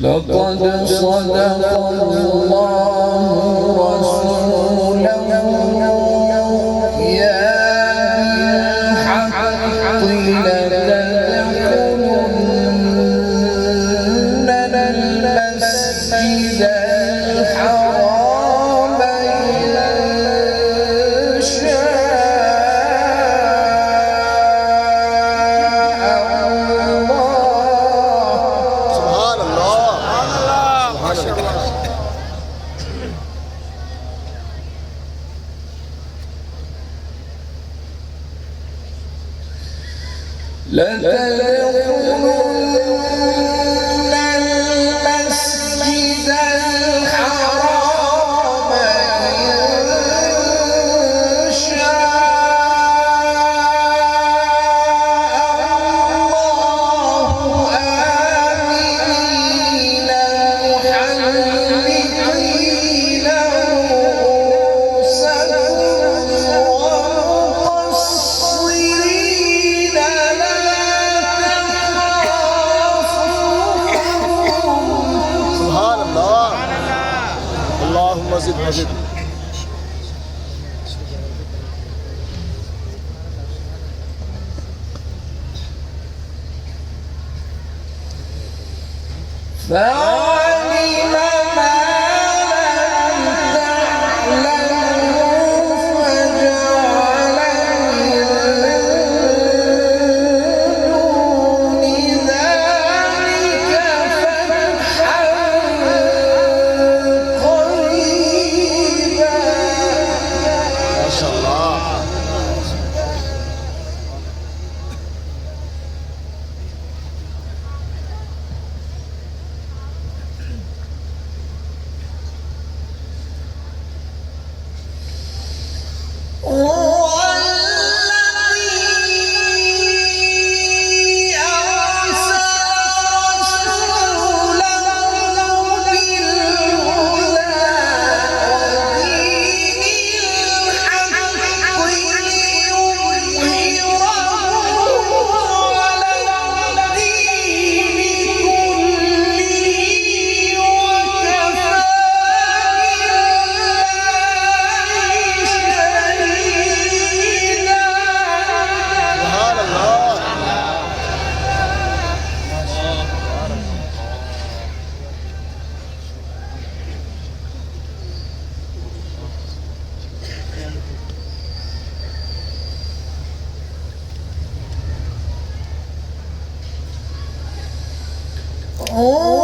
لقد صدق الله رسوله يا بالحق لتدخلن المسجد الحرام إن شاء لتدخلن المسجد الحرام إن شاء الله آمنين محلقين رؤوسكم ومقصرين اللهم زد وزد. فعلم ما لم تعلموا فجعل من دون ذلك فتحا قريبا. ما شاء الله. Oh